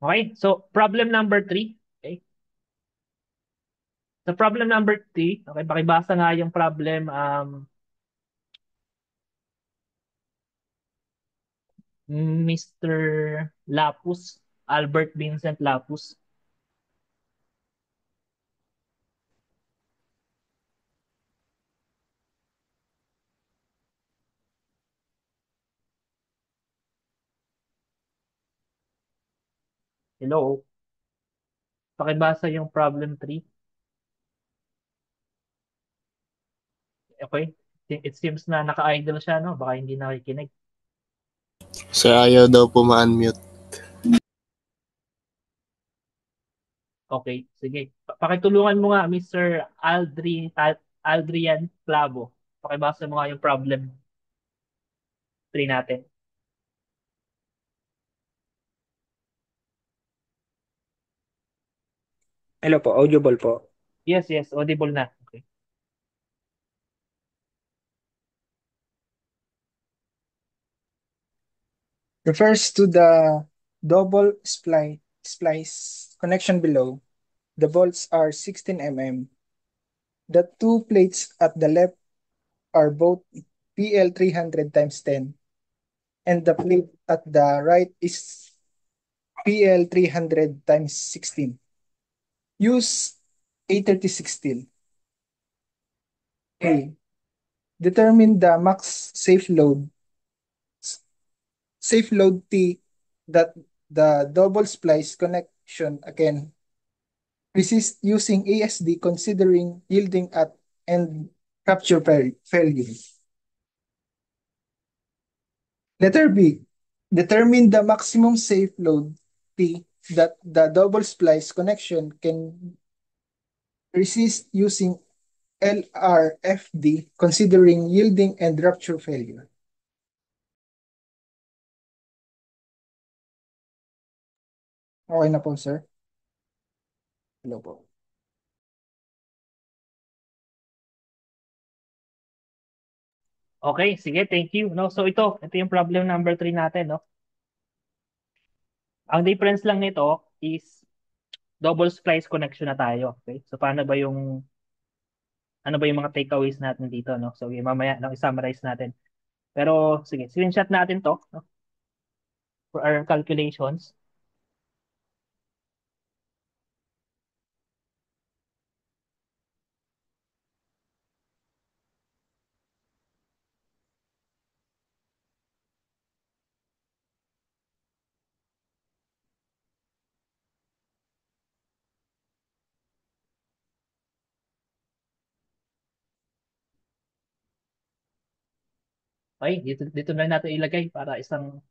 Okay, so problem number 3. Okay. So problem number 3, okay, pakibasa nga yung problem, Mr. Lapus, Albert Vincent Lapus. Hello, pakibasa yung problem 3. Okay, it seems na naka-idle siya, no? Baka hindi nakikinig. Sir, ayaw daw po ma-unmute. Okay, sige. Pakitulungan mo nga, Mr. Aldrian Clavo. Pakibasa mo nga yung problem 3 natin. Hello po, audible po. Yes, yes, audible na. Okay. Refers to the double splice connection below. The bolts are 16 mm. The two plates at the left are both PL 300 times 10, and the plate at the right is PL 300 times 16. Use A36 steel. A. Determine the max safe load T that the double splice connection can resist using ASD considering yielding at and rupture failure. Letter B. Determine the maximum safe load T that the double splice connection can resist using LRFD considering yielding and rupture failure. Okay na po, sir. Hello po. Okay, sige, thank you. No, so ito yung problem number 3 natin, no. Ang difference lang nito is double splice connection na tayo. Okay? So paano ba yung ano ba yung mga takeaways natin dito, no? So mamaya lang i-summarize natin. Pero sige, screenshot natin to, no, for our calculations. Okay, dito na natin ilagay para isang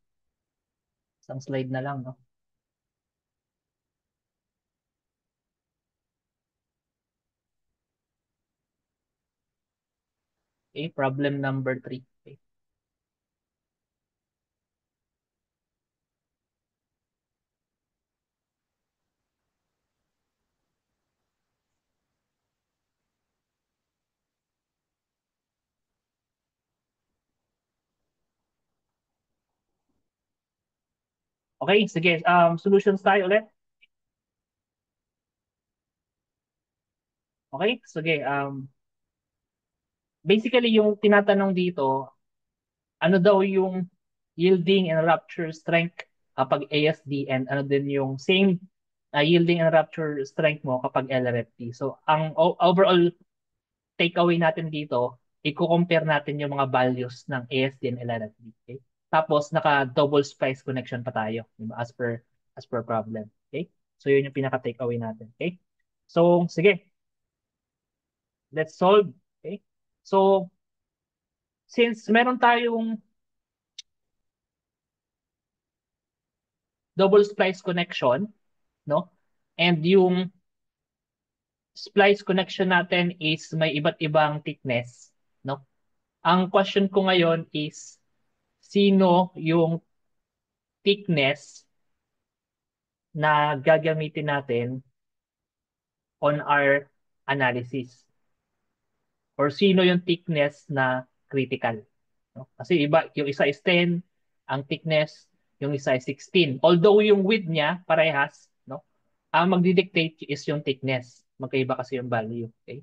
slide na lang, no. Okay, problem number 3. Okay. Okay, sige, solutions tayo ulit. Okay, sige, basically yung tinatanong dito, ano daw yung yielding and rupture strength kapag ASD, and ano din yung same yielding and rupture strength mo kapag LRFT. So, ang overall takeaway natin dito, i-compare natin yung mga values ng ASD and LRFT. Okay? Tapos, naka-double splice connection pa tayo, diba? As per problem. Okay? So, yun yung pinaka-takeaway natin. Okay? So, sige. Let's solve. Okay? So, since meron tayong double splice connection, no? And yung splice connection natin is may iba't ibang thickness, no? Ang question ko ngayon is sino yung thickness na gagamitin natin on our analysis? Or sino yung thickness na critical, no? Kasi iba, yung isa is 10 ang thickness, yung isa ay 16. Although yung width niya parehas, no? Ang magdidictate is yung thickness. Magkaiba kasi yung value. Okay?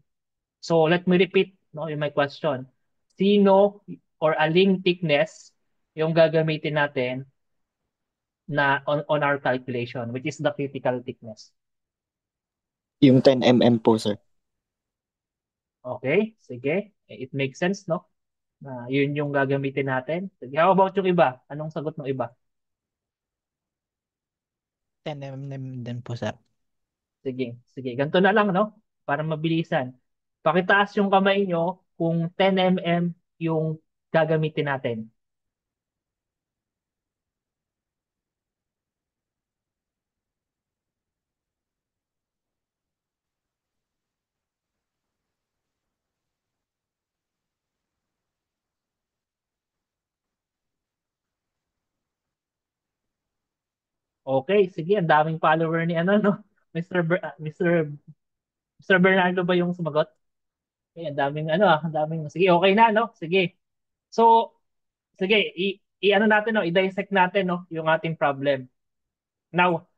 So let me repeat, no, yung my question. Sino or aling thickness yung gagamitin natin na on our calculation, which is the critical thickness? Yung 10 mm po, sir. Okay? Sige. It makes sense, no? Na yun yung gagamitin natin. Sige, how about yung iba? Anong sagot ng iba? 10 mm din po, sir. Sige, sige. Ganito na lang, no? Para mabilisan. Pakitaas yung kamay nyo kung 10 mm yung gagamitin natin. Okay, sige. Ang daming follower ni ano, no? Mr. Bernardo ba yung sumagot? Okay, ang daming ano, ang daming. Sige, okay na, no? Sige. So, sige, i-ano natin, no? I-dissect natin, no? Yung ating problem. Now,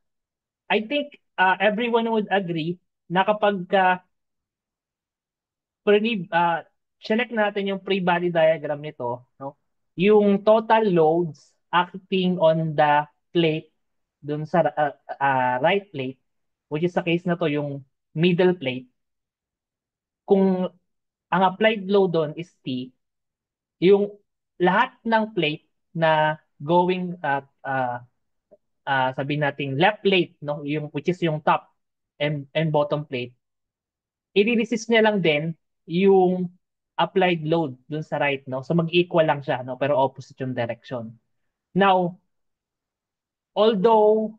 I think everyone would agree na kapag pre select natin yung pre-body diagram nito, no? Yung total loads acting on the plate dun sa right plate, which is sa case na to yung middle plate, kung ang applied load doon is T, yung lahat ng plate na going at sabihin natin left plate, no, yung which is yung top and bottom plate, i-resist niya lang din yung applied load dun sa right, no? So mag-equal lang siya, no? Pero opposite yung direction. Now, although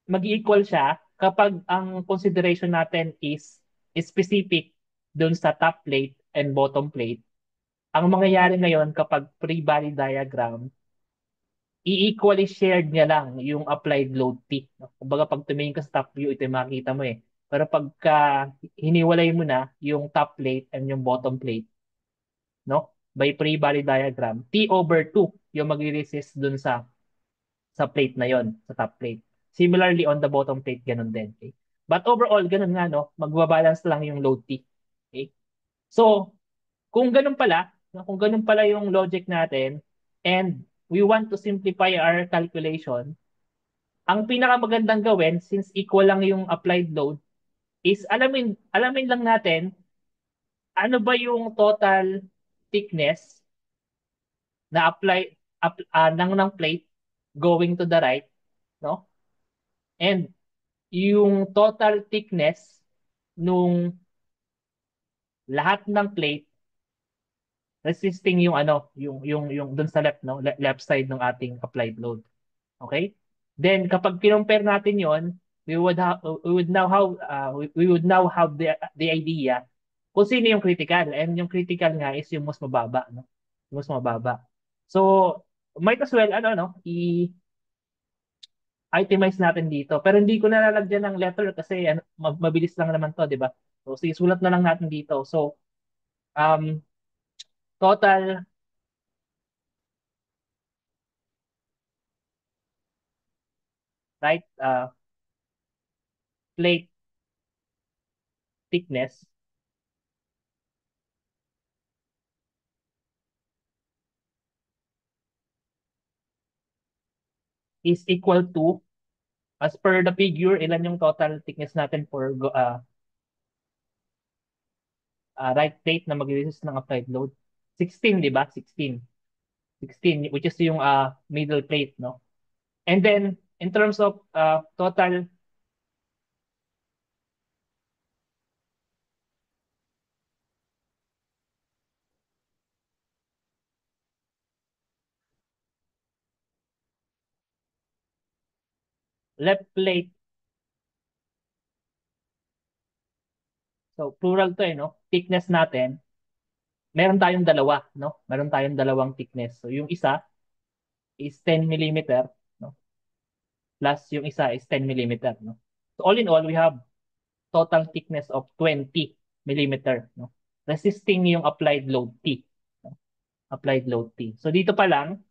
mag-equal siya, kapag ang consideration natin is specific dun sa top plate and bottom plate, ang mangyayari ngayon kapag pre-body diagram, i-equally shared niya lang yung applied load P. No? Kumbaga pag tumingin ka sa top view, ito yung makikita mo eh. Pero pagka hiniwalay mo na yung top plate and yung bottom plate, no? By pre-body diagram, T over 2 yung magre-resist dun sa plate na yon, sa top plate. Similarly on the bottom plate, ganun din. Okay? But overall, ganun nga, no? Magbabalance lang yung load T. Okay? So, kung ganun pala, no? Kung ganun pala yung logic natin, and we want to simplify our calculation, ang pinakamagandang gawin, since equal lang yung applied load, is alamin lang natin ano ba yung total thickness na apply ng plate going to the right, no? And yung total thickness nung lahat ng plate resisting yung ano, yung dun sa left, no? Left side ng ating applied load. Okay? Then kapag kinompare natin 'yon, we would now have the idea kung sino yung critical, and yung critical nga is yung mas mababa, no? Yung mas mababa. So, might as well ano, no, itemize natin dito. Pero hindi ko na lalagyan ng letter kasi ano, mabilis lang naman to, di ba? So, sige, sulat na lang natin dito. So, um, total right plate thickness is equal to, as per the figure, ilan yung total thickness natin for right plate na mag-resist ng applied load? 16, di ba? 16. 16, which is yung middle plate, no? And then, in terms of total left plate, so plural to eh, no? Thickness natin, meron tayong dalawa, no? Meron tayong dalawang thickness. So yung isa is 10 millimeter, no? Plus yung isa is 10 millimeter, no? So all in all, we have total thickness of 20 millimeter, no? Resisting yung applied load T. No? Applied load T. So dito pa lang,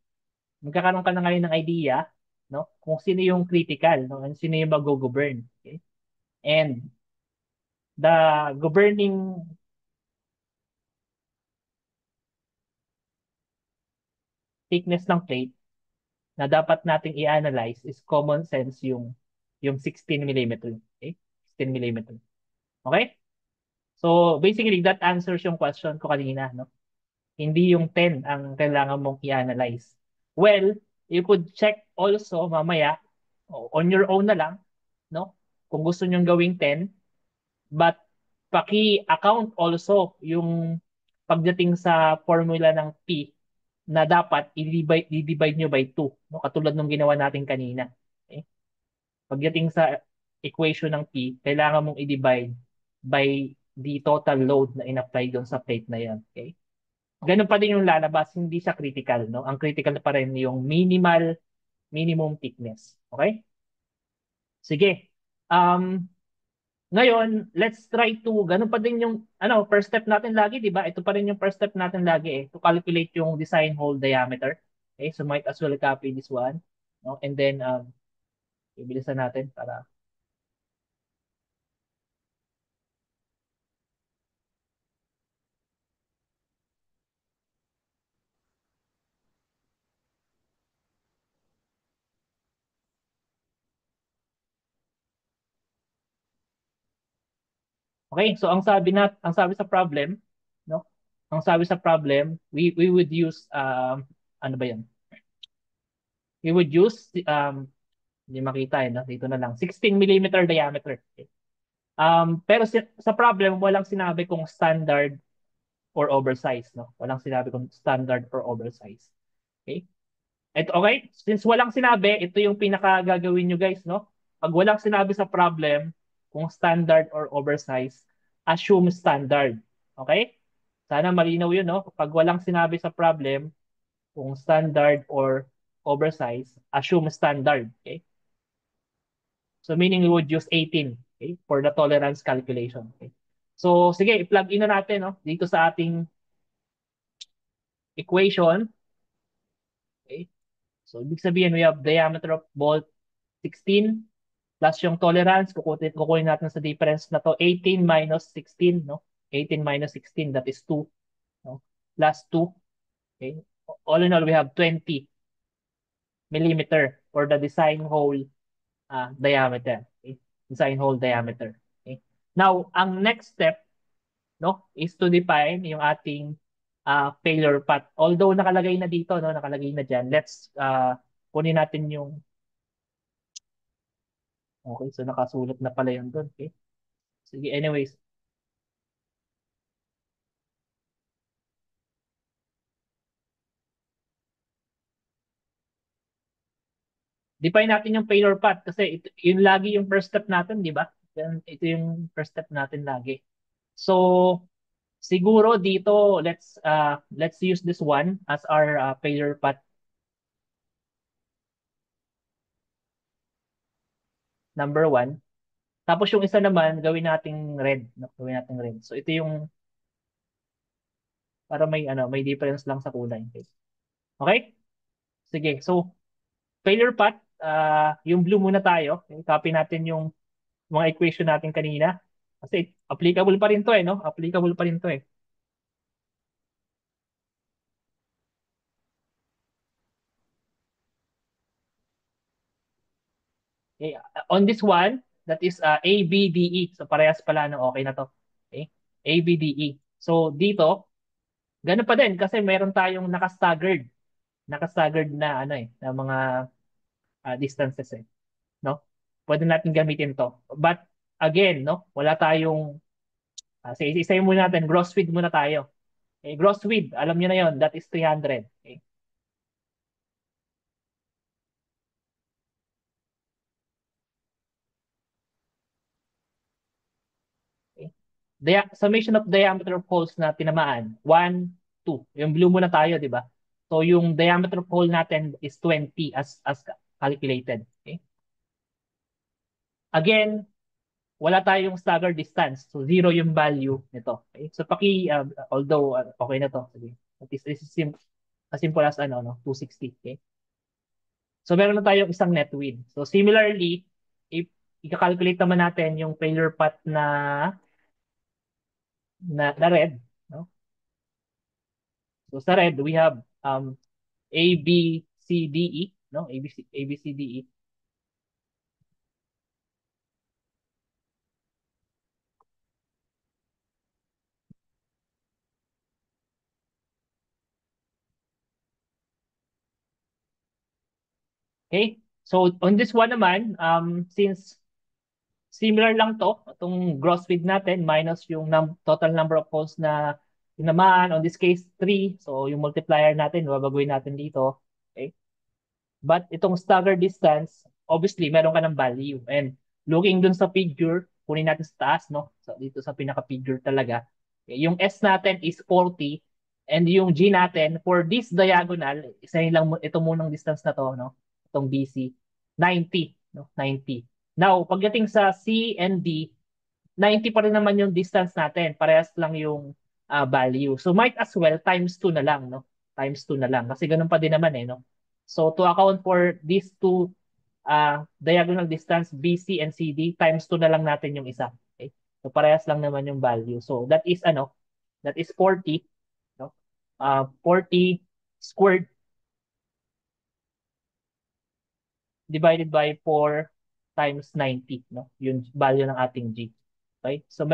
magkakaroon ka na ngayon ng idea no? Kung sino yung critical, no? And sino yung mag-govern. Okay? And the governing thickness ng plate na dapat nating i-analyze is common sense yung 16 millimeter. Okay? 16 millimeter. Okay? So basically that answers yung question ko kanina, no? Hindi yung 10 ang kailangan mong i-analyze. Well, you could check also mamaya on your own na lang, no? Kung gusto nyong gawing 10, but paki-account also yung pagdating sa formula ng P na dapat i-divide nyo by 2, no? Katulad nung ginawa natin kanina. Okay? Pagdating sa equation ng P, kailangan mong i-divide by the total load na in-apply doon sa plate na yan. Okay? Ganun pa din yung lalabas, hindi siya critical, no? Ang critical pa rin yung minimum thickness. Okay? Sige. Ngayon, let's try to, ganun pa din yung, first step natin lagi, di ba? Ito pa rin yung first step natin lagi to calculate yung design hole diameter. Okay, so might as well copy this one. No? And then, ibilisan natin para, okay, so ang sabi sa problem, no? Ang sabi sa problem, we would use, ano ba yan? We would use, hindi makita no? Dito na lang, 16 millimeter diameter. Okay? Pero sa problem, walang sinabi kung standard or oversize, no? Walang sinabi kung standard or oversize. Okay? Okay, since walang sinabi, ito yung pinaka gagawin nyo guys, no? Pag walang sinabi sa problem, kung standard or oversize, assume standard. Okay? Sana malinaw yun, no? Pag walang sinabi sa problem, kung standard or oversize, assume standard. Okay? So meaning we would use 18, okay, for the tolerance calculation. Okay? So sige, i-plug in na natin, no? Dito sa ating equation. Okay? So ibig sabihin, we have diameter of bolt 16 plus yung tolerance, kukunin natin sa difference na to, 18 minus 16, no? 18 minus 16, that is 2, no? Plus 2, okay? All in all, we have 20 millimeter for the design hole diameter. Okay? Design hole diameter. Okay? Now, ang next step, no, is to define yung ating failure path. Although nakalagay na dito, no, nakalagay na diyan. Let's kunin natin yung, okay, so nakasulat na pala yun doon. Okay? Sige, anyways. Define natin yung failure path kasi yun lagi yung first step natin, di ba? Ito yung first step natin lagi. So, siguro dito, let's use this one as our failure path number 1. Tapos yung isa naman, gawin nating red. No? Gawin nating red. So, ito yung, para may difference lang sa kulay. Okay? Okay? Sige. So, failure path, yung blue muna tayo. Okay? Copy natin yung mga equation natin kanina. Kasi applicable pa rin to no? Applicable pa rin to Okay. On this one, that is ABDE. So parehas pala no, okay na to. Okay? ABDE. So dito, ganun pa din kasi meron tayong naka-staggered na na mga distances no? Pwede natin gamitin to. But again, no, wala tayong sige, isa-isayin muna natin, gross width muna tayo. Okay? Gross width, alam niyo na 'yon, that is 300. Okay? Okay? Summation of diameter of holes na tinamaan, 1, 2. Yung blue muna tayo, di ba? So yung diameter of hole natin is 20 as calculated. Okay? Again, wala tayong staggered distance. So zero yung value nito. Okay? So although okay na to. Sige. This is as simple as 260. Okay? So meron na tayong isang net width. So similarly, if i-calculate naman natin yung failure path na red, no? So sa red, we have A, B, C, D, E, no? A, B, C, D, E. Okay? So on this one naman, since similar lang to, itong gross width natin minus yung total number of holes na tinamaan, on this case 3. So yung multiplier natin, babaguhin natin dito. Okay? But itong staggered distance, obviously, meron ka ng value. And looking dun sa figure, kunin natin sa taas, no? So dito sa pinaka-figure talaga. Yung S natin is 40 and yung G natin for this diagonal, isa lang ito munang distance na to, no? Itong BC, 90, no? 90. Now, pagdating sa C and D, 90 pa rin naman yung distance natin. Parehas lang yung value. So might as well times 2 na lang, no? Times 2 na lang. Kasi ganun pa din naman eh, no? So to account for these two diagonal distance BC and CD, times 2 na lang natin yung isa. Okay? So parehas lang naman yung value. So that is ano? That is 40, no? 40 squared divided by 4 times 90, no? Yung value ng ating G. Okay? So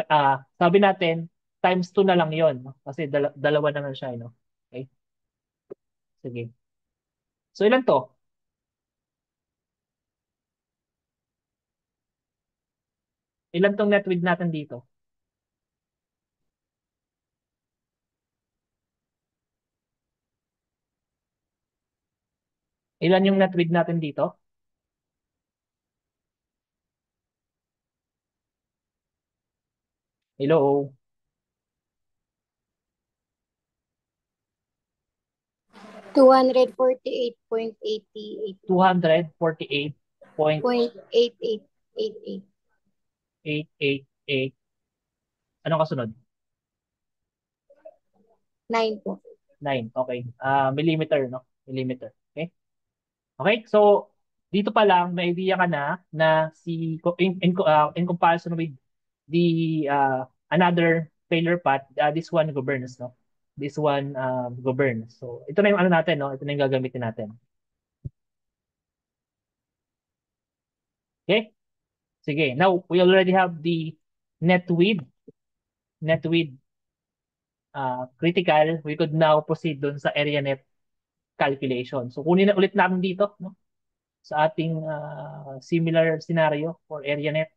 sabi natin times 2 na lang 'yon, no? Kasi dalawa naman siya, no? Okay? Sige. So ilan 'to? Ilan tong net width natin dito? Ilan yung net width natin dito? Hello. 248.88. 248.888. 0.8888. Anong kasunod? 9 po. 9. Okay. Millimeter, no? Millimeter. Okay? Okay? So, dito pa lang, may idea ka na in comparison with the another failure path, this one governs, no? This one governs. So, ito na yung ano natin, no? Ito na yung gagamitin natin. Okay? Sige. Now, we already have the net width. Net width critical. We could now proceed dun sa area net calculation. So, kunin na ulit natin dito, no? Sa ating similar scenario for area net.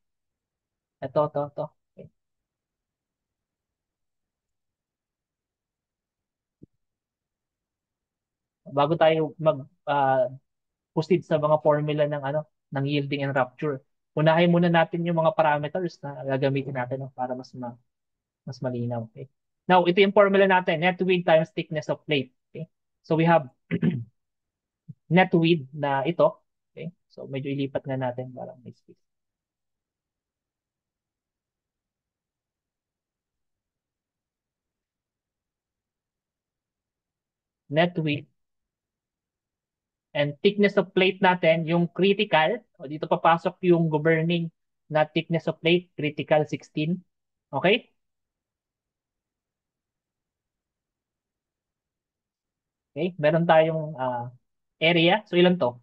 Ito. Okay. Bago tayo proceed sa mga formula ng ng yielding and rupture. Unahin muna natin yung mga parameters na gagamitin natin, no, para mas malinaw. Okay? Now, ito yung formula natin, net width times thickness of plate. Okay? So we have net width na ito. Okay? So medyo ilipat nga natin para may space. Net width and thickness of plate natin, yung critical, o dito papasok yung governing na thickness of plate, critical 16. Okay? Okay, meron tayong area. So ilan to?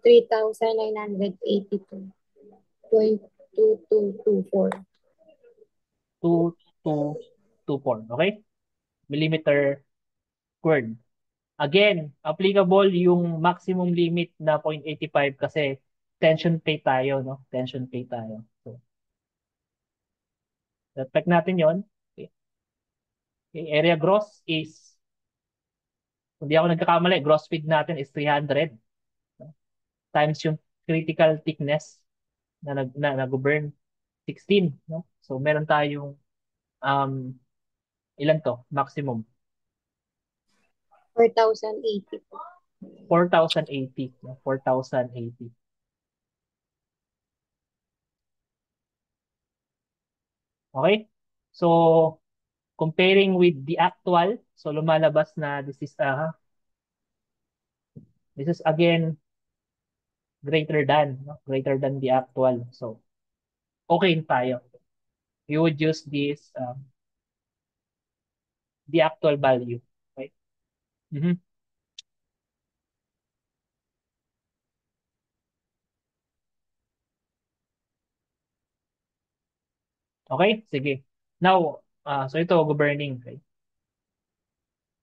$3,982.2224. 2224. Okay? Millimeter squared. Again, applicable yung maximum limit na 0.85 kasi tension plate tayo, no? Tension plate tayo. So, respect natin yon. Okay. Okay. Area gross is, kung di ako nagkakamali, gross width natin is 300, no? Times yung critical thickness na govern 16, no? So, meron tayong um, ilan to? Maximum. 4,080 po. 4,080. No? 4,080. Okay? So, comparing with the actual, so lumalabas na this is again greater than, no? Greater than the actual. So, okay na tayo. We would use the actual value. Okay? Mhm. Okay? Sige. Now, so ito, governing. Okay?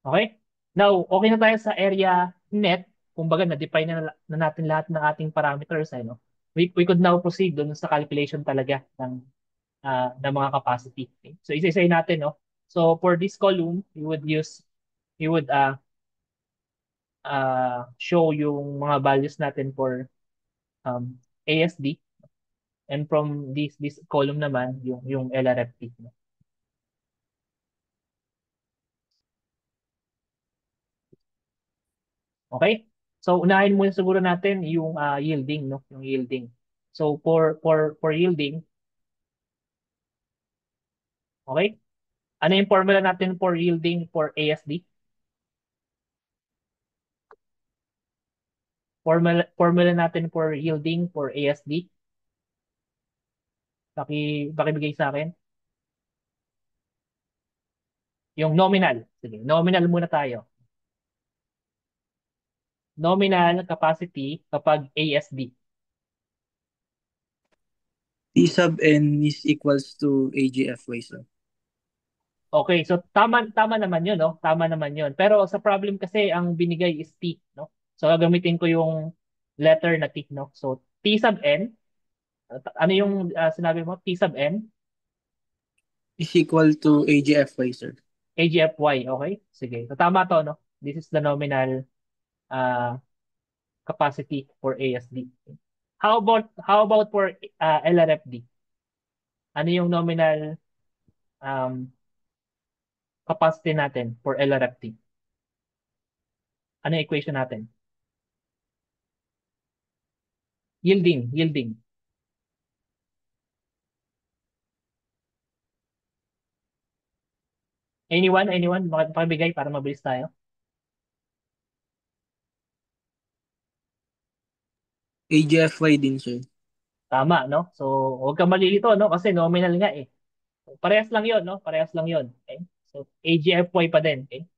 Okay? Now, okay na tayo sa area net. Kumbaga, na-define na natin lahat ng ating parameters. No? We could now proceed dun sa calculation talaga ng mga capacity. Okay? So, isa-isayin natin. No? So, for this column, we would show yung mga values natin for ASD. And from this column naman, yung LRFT. No? Okay? So unahin muna siguro natin yung yielding, no? Yung yielding. So for yielding, okay? Ano yung formula natin for yielding for ASD? Formula natin for yielding for ASD. Pakibigay sa akin. Yung nominal. Sige, nominal muna tayo. Nominal capacity kapag ASD. T sub n is equals to AGFY, sir. Okay, so tama naman 'yun, no? Tama naman 'yun. Pero sa problem kasi ang binigay is T, no? So gagamitin ko yung letter na T, no? So T sub n, ano yung sinabi mo? T sub n, Is equal to AGFY, sir. AGFY, okay? Sige. So tama 'to, no? This is the nominal uh, capacity for ASD. How about for LRFD? Ano yung nominal um, capacity natin for LRFD? Ano yung equation natin? Yielding. Anyone? Makibigay para mabilis tayo. AGFY din, sir. Tama, no? So, huwag kang malilito, no? Kasi nominal nga eh. Parehas lang 'yon, no? Parehas lang 'yon. Okay? So, AGFY pa din, okay?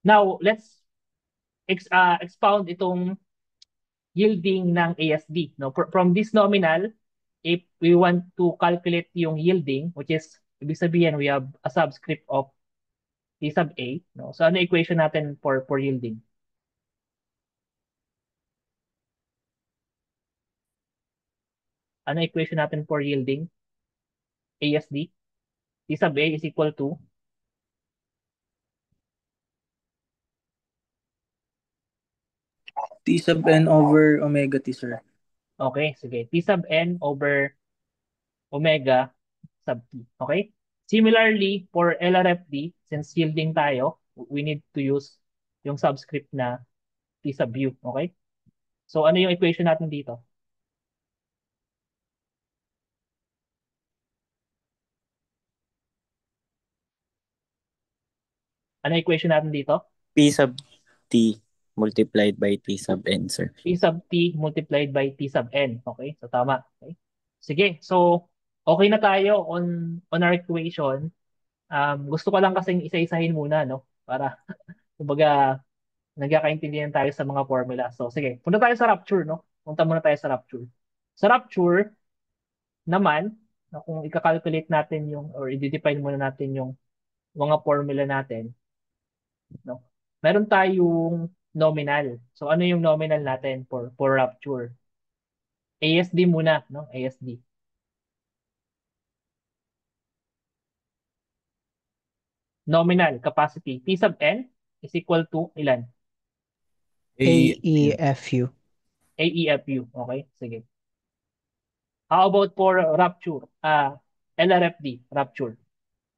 Now, let's expound itong yielding ng ASD, no? From this nominal, if we want to calculate yung yielding, which is ibig sabihin we have a subscript of T sub A, no? So, ano equation natin for yielding? Ano equation natin for yielding? ASD. T sub A is equal to T sub n over omega t, sir. okay, sige. T sub n over omega sub t. Okay? Similarly, for LRFD, since yielding tayo, we need to use yung subscript na T sub u. Okay? So, ano yung equation natin dito? Ano yung equation natin dito? P sub T multiplied by T sub N, sir. T sub t multiplied by T sub n. Okay? So, tama. Okay? Sige. So, okay na tayo on our equation. Gusto ko lang kasing isa-isahin muna, no? Para, kumbaga, nagkakaintindihan tayo sa mga formula. So, sige. Punta tayo sa rupture, no? Punta muna tayo sa rupture. Sa rupture, naman, kung i-calculate natin yung, or i-define muna natin yung mga formula natin, no? Meron tayong nominal. So, ano yung nominal natin for rupture? ASD muna, no? ASD. Nominal capacity. T sub n is equal to ilan? AEFU. AEFU. Okay, sige. How about for rupture? LRFD, rupture.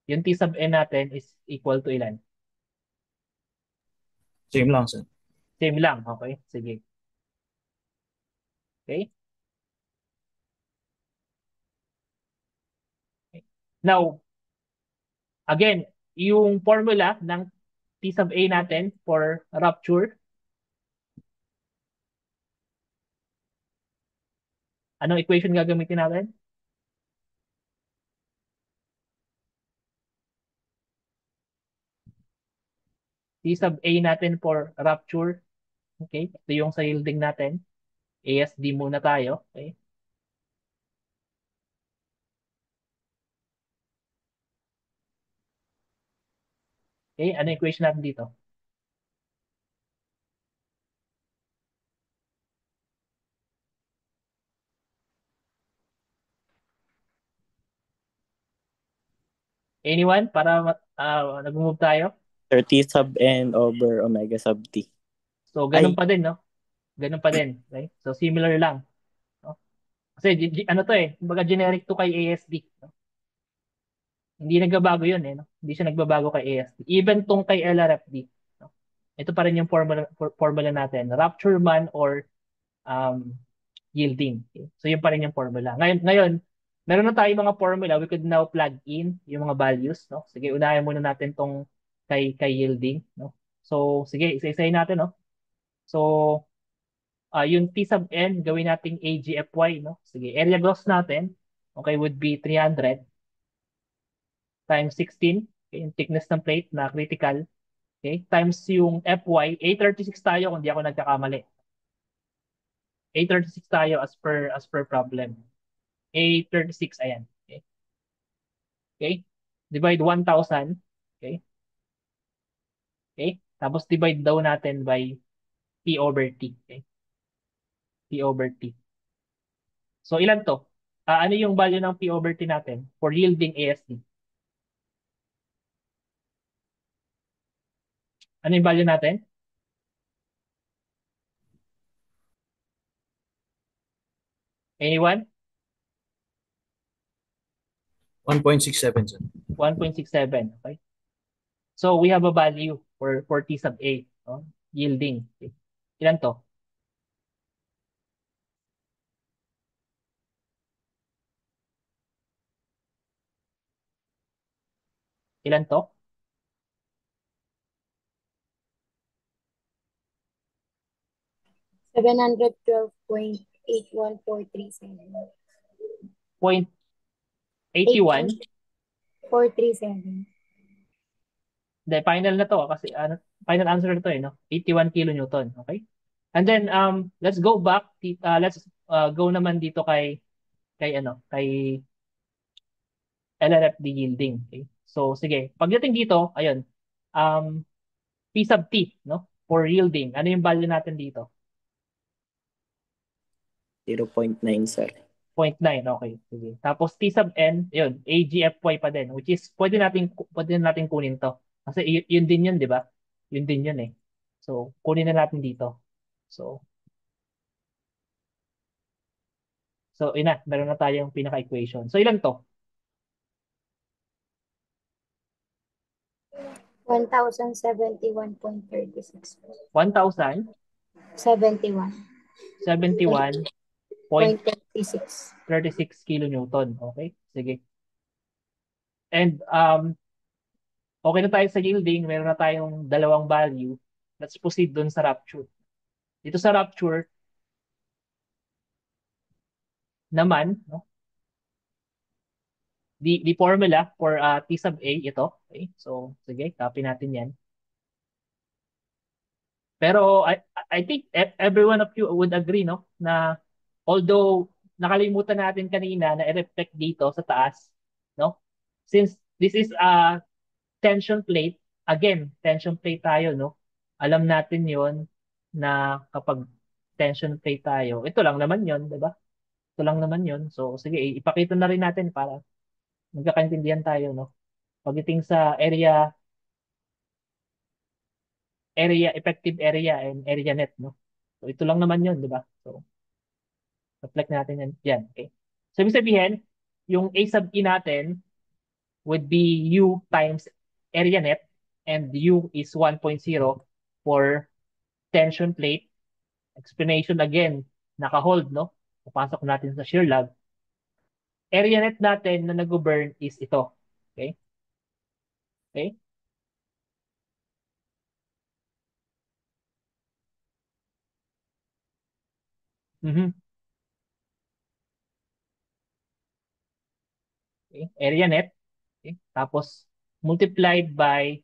Yung T sub n natin is equal to ilan? Same lang, sir. Same lang. Okay, sige. Okay. Now, again, yung formula ng T sub A natin for rupture, anong equation gagamitin natin? T sub A natin for rupture. Okay? Ito yung sa yielding natin. ASD muna tayo. Okay? Okay? Ano yung equation natin dito? Anyone? Para nag-move tayo? Sir, T sub N over omega sub T. So, ganun Ay, pa din, no? Ganun pa din. Okay? So, similar lang. No? Kasi, ano to eh, kumbaga generic to kay ASD. No? Hindi nagbabago yun eh. No? Hindi siya nagbabago kay ASD. Even tong kay LRFD. No? Ito pa rin yung formula natin. Rupture man or um, yielding. Okay? So, yun pa rin yung formula. Ngayon, meron na tayong mga formula. We could now plug in yung mga values. No? Sige, unahin muna natin tong kay yielding. No? So, sige, isa-isahin natin. No? So, yung T sub n, gawin nating AGFY, no? Sige, area gross natin, okay, would be 300 times 16, okay, yung thickness ng plate na critical, okay, times yung FY, A36 tayo kung di ako nagkakamali. A36 tayo as per problem. A36, ayan. Okay. Okay. Divide 1,000. Okay. Okay. Tapos divide daw natin by P over T. Okay. P over T. So, ilan to? Ano yung value ng P over T natin for yielding ASD? Ano yung value natin? Anyone? 1.67, sir. 1.67. Okay. So we have a value for T sub A, no? Yielding. Okay. Ilan to? Ilan to? 712.81437. 0.81. 437. The final na to kasi final answer na to eh, no? 81 kilonewton, okay? And then let's go back, let's go naman dito kay LRFD yielding, okay? So sige, pagdating dito, ayun, um P sub T, no? For yielding, ano yung value natin dito? 0.9, sir. 0.9, okay. Sige. Tapos T sub n, yun, AGFY pa din, which is pwede natin kunin to. Kasi yun din yun, di ba? Yun din yun eh. So, kunin na natin dito. So ina, meron na tayong pinaka-equation. So, ilan to? 1,071.36. 1,071.36 71. 0.36. kilonewton. Okay? Sige. And okay na tayo sa yielding, meron na tayong dalawang value. Let's proceed dun sa rupture. Dito sa rupture naman, no? The formula for T sub A ito. Okay? So, sige, copy natin 'yan. Pero I think every one of you would agree, no, na although nakalimutan natin kanina na i-reflect dito sa taas, no? Since this is a tension plate, again, tension plate tayo, no? Alam natin 'yon na kapag tension plate tayo, ito lang naman 'yon, 'di ba? Ito lang naman 'yon. So sige, ipakita na rin natin para magkakaintindihan tayo, no? Pagdating sa area effective area and area net, no? So ito lang naman 'yon, 'di ba? So reflect natin yan. Okay? So ibig sabihin, yung A sub E natin would be U times area net and U is 1.0 for tension plate. Explanation again, naka-hold, no? Papasok natin sa shear log. Area net natin na nag-burn is ito. Okay? Okay? Mhm. Okay? Area net. Okay? Tapos multiplied by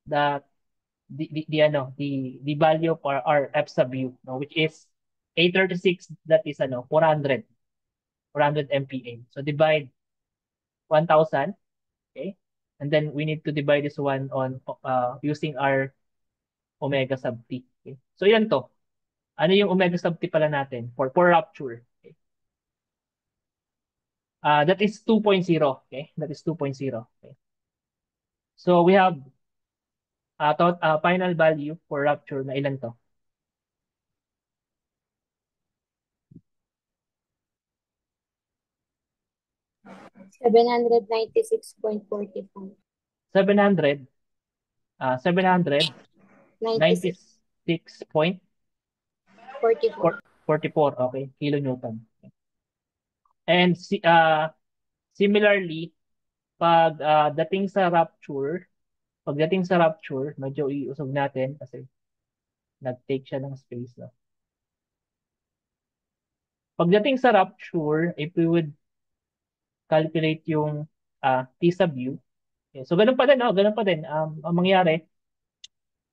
the the value of our f sub u, no, which is 836, that is 400 MPa. So divide 1,000, okay? And then we need to divide this one on using our omega sub t. Okay? So yan to. Ano yung omega sub t pala natin for rupture? Okay? That is 2.0. Okay? That is 2.0. Okay? So we have final value for rupture na ilan to? 796.44. 700, 796.44, 44. okay, kilonewton. And similarly, pagdating sa rupture, medyo iusog natin kasi nag-take siya ng space, no? Pagdating sa rupture, if we would calculate yung T sub u, okay, so ganun pa din, no? Ganun pa din. Ang mangyari,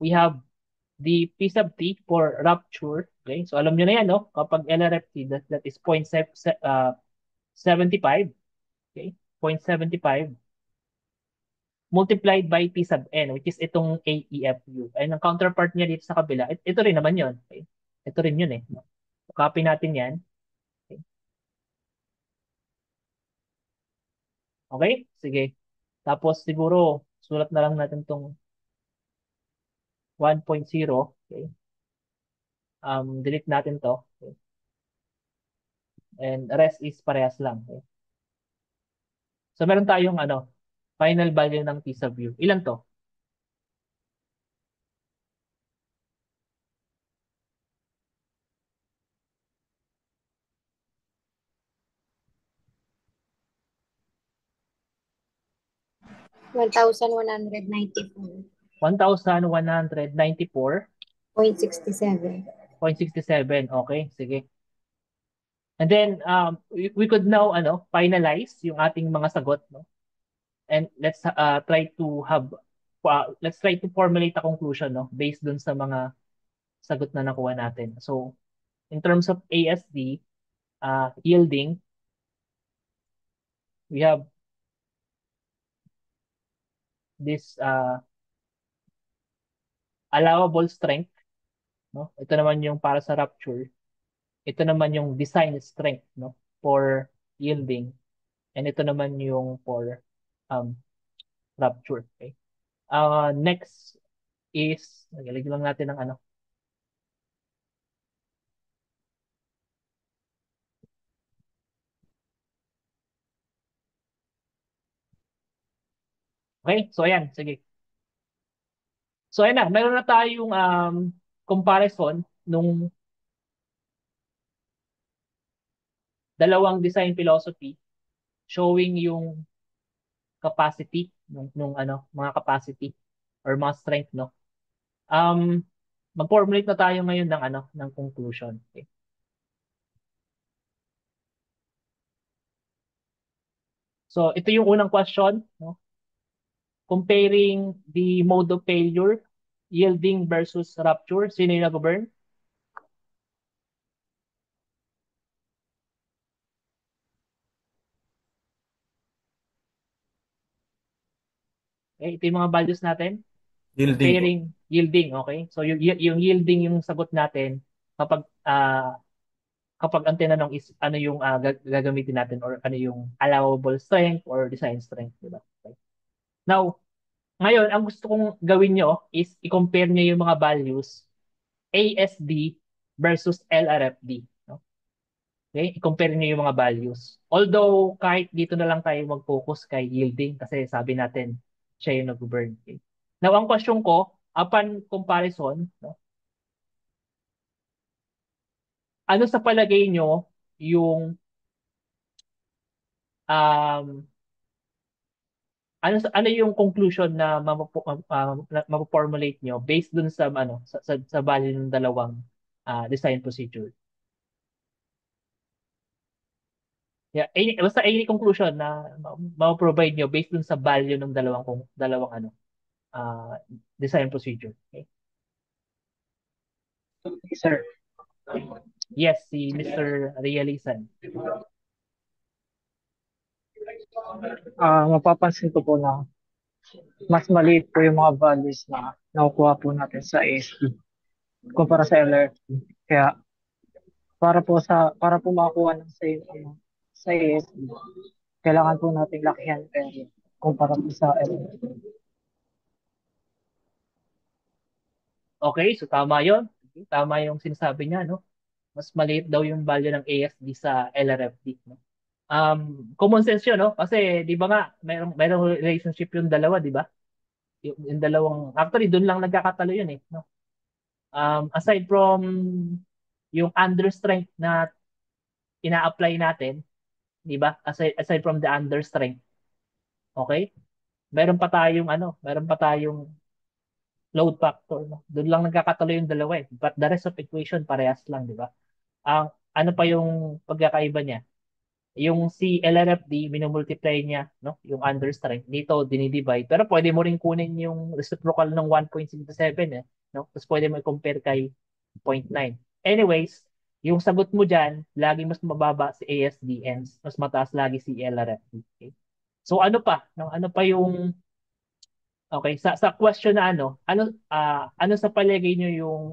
we have the P sub T for rupture. Okay? So alam nyo na yan, no? Kapag LRFT, that is 0.75, okay? 0.75 multiplied by P sub N, which is itong AEFU. And ang counterpart niya dito sa kabila, ito rin naman yun. Okay? Ito rin yun eh. No? So, copy natin yan. Okay? Okay? Sige. Tapos siguro, sulat na lang natin tong 1.0. Okay? Delete natin to. Okay? And the rest is parehas lang. Okay? So meron tayong final value ng T sub u. Ilan to? One thousand 194. 1,194.67. 0.67. Okay, sige. And then we could now finalize yung ating mga sagot, no? And let's try to formulate a conclusion, no, based dun sa mga sagot na nakuha natin. So in terms of ASD yielding, we have this allowable strength, no? Ito naman yung para sa rupture. Ito naman yung design strength, no, for yielding. And ito naman yung for um, rupture. Okay? Next is, lagyan lang natin ng Okay? So ayan, sige. So ayan na, meron na tayong comparison nung dalawang design philosophy showing yung capacity mga capacity or mga strength, no. Mag-formulate na tayo ngayon ng conclusion. Okay? So ito yung unang question, no. Comparing the mode of failure, yielding versus rupture, sino yung nag-burn? Okay, ito yung mga values natin. Yielding po. Comparing yielding, okay? So yung yielding yung sagot natin kapag ang tinanong is ano yung gagamitin natin or ano yung allowable strength or design strength, di ba? Okay. Now, ngayon, ang gusto kong gawin nyo is i-compare nyo yung mga values ASD versus LRFD. No? Okay? I-compare nyo yung mga values. Although, kahit dito na lang tayo mag-focus kay yielding kasi sabi natin, siya yung nag-burn. Okay? Now, ang question ko, upon comparison, no, ano sa palagay nyo yung ano yung conclusion na mapoformulate nyo based dun sa ano sa value ng dalawang design procedure? Yeah, basta any conclusion na ma-provide nyo based dun sa value ng dalawang ano design procedure. Okay? Sir, Yes, si Mr. Realizan. mapapansin ko po na mas maliit po yung mga values na nakukuha po natin sa ASP kumpara sa LRT. Kaya para po makakuha ng same sa ASP, kailangan po nating lakihan yung area kumpara po sa LRT. Okay, so tama 'yon. Tama yung sinasabi niya, no? Mas maliit daw yung value ng ASD sa LRFD, no? Common sense 'yun, no? Kasi 'di ba nga merong relationship yung dalawa, 'di ba? Yung dalawang actually doon lang nagkakatalo 'yun eh, no? Aside from yung understrength na ina-apply natin, 'di ba? Aside from the understrength, okay? Meron pa tayong load factor, no? Doon lang nagkakatalo yung dalawa eh. But the rest of equation parehas lang, 'di ba? Ang ano pa yung pagkakaiba niya? Yung si LRFD, minumultiply niya, no? Yung understrength. Dito, dinidivide. Pero pwede mo rin kunin yung reciprocal ng 1.67, eh. No? Tapos pwede mo i-compare kay 0.9. Anyways, yung sagot mo dyan, lagi mas mababa si ASD and mas mataas lagi si LRFD. Okay? So ano pa? No? Ano pa yung okay, sa question na ano sa palagay nyo yung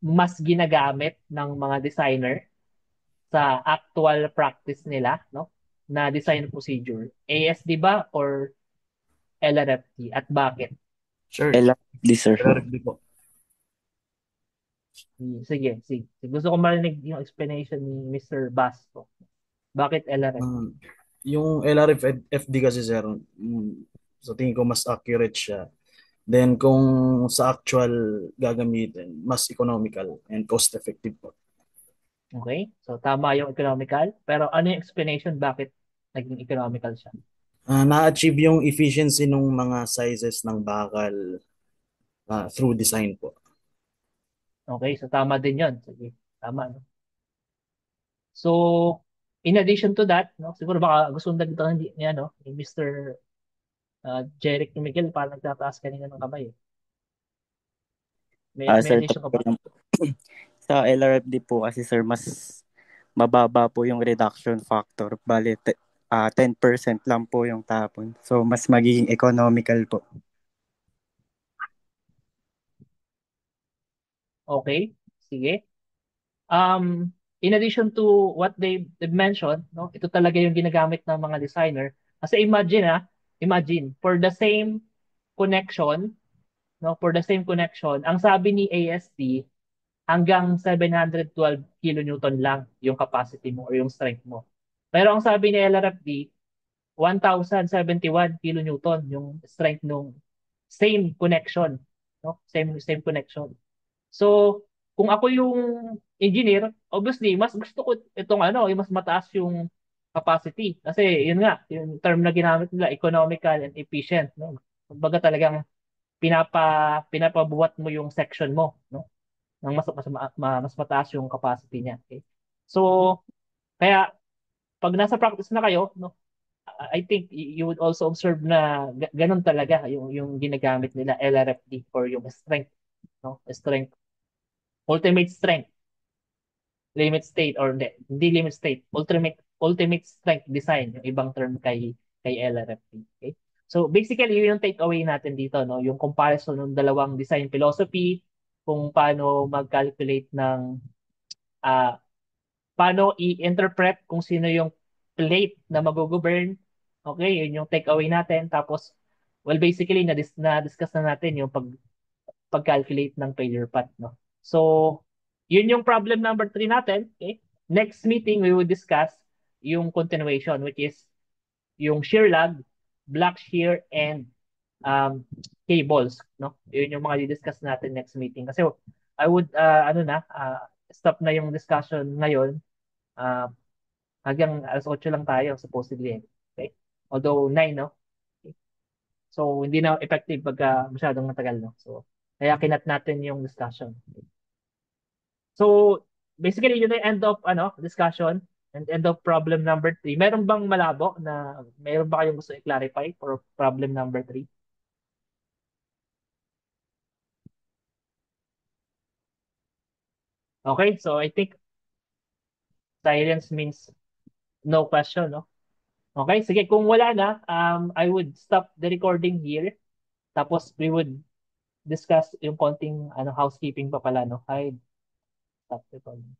mas ginagamit ng mga designer sa actual practice nila, no? Na design procedure. ASD ba or LRFT at bakit? Sure. LRFD, sir. LRFD po. Sige. Gusto ko marinig yung explanation ni Mr. Basto. Bakit LRFT? Yung LRFD kasi sir, sa tingin ko mas accurate siya. Then kung sa actual gagamitin, mas economical and cost effective po. Okay? So tama yung economical, pero ano yung explanation bakit naging economical siya? Na-achieve yung efficiency ng mga sizes ng bakal through design po. Okay, so tama din yun. Sige, tama. No? So, in addition to that, no, siguro baka gusto dagdagan ni Mr. Jeric Miguel, parang nagtataas kanina ng kamay. May Sir, addition ka ba? Sa LRFD po kasi sir, mas mababa po yung reduction factor. Bali, 10% lang po yung tapon. So, mas magiging economical po. Okay, sige. In addition to what they've mentioned, no, ito talaga yung ginagamit ng mga designer. Kasi imagine, for the same connection, no, ang sabi ni ASD, hanggang 712 kilonewton lang yung capacity mo or yung strength mo. Pero ang sabi ni LRFD, 1,071 kilonewton yung strength nung same connection, no? Same connection. So, kung ako yung engineer, obviously, mas gusto ko itong yung mas mataas yung capacity. Kasi yun nga, yung term na ginamit nila, economical and efficient, no? Kumbaga talagang pinapabuhat mo yung section mo, no? Nang mas mataas yung capacity niya. Okay? So, kaya pag nasa practice na kayo, no, I think you would also observe na ganun talaga yung ginagamit nila LRFD for yung strength, no? Strength, ultimate strength, limit state or hindi limit state, ultimate strength design, yung ibang term kay LRFD. Okay? So basically yun yung takeaway natin dito, no? Yung comparison ng dalawang design philosophy, kung paano mag-calculate ng paano i-interpret kung sino yung plate na mag-govern. Okay, yun yung takeaway natin. Tapos, well, basically, na-discuss na natin yung pag-calculate ng failure path, no? So, yun yung problem number 3 natin. Okay? Next meeting, we will discuss yung continuation, which is yung shear lag, block shear, and cables, no? Yun yung mga di-discuss natin next meeting. Kasi I would, stop na yung discussion ngayon. Hanggang alas 8 lang tayo, supposedly. Okay? Although 9, no? Okay. So, hindi na effective pagka masyadong matagal, no? So, kaya kinat natin yung discussion. So, basically, yun yung end of discussion and end of problem number 3. Meron bang malabo na, meron ba kayong gusto i-clarify for problem number 3? Okay, so I think silence means no question, no? Okay, sige, kung wala na, I would stop the recording here. Tapos we would discuss yung konting housekeeping pa pala, no? I stop recording.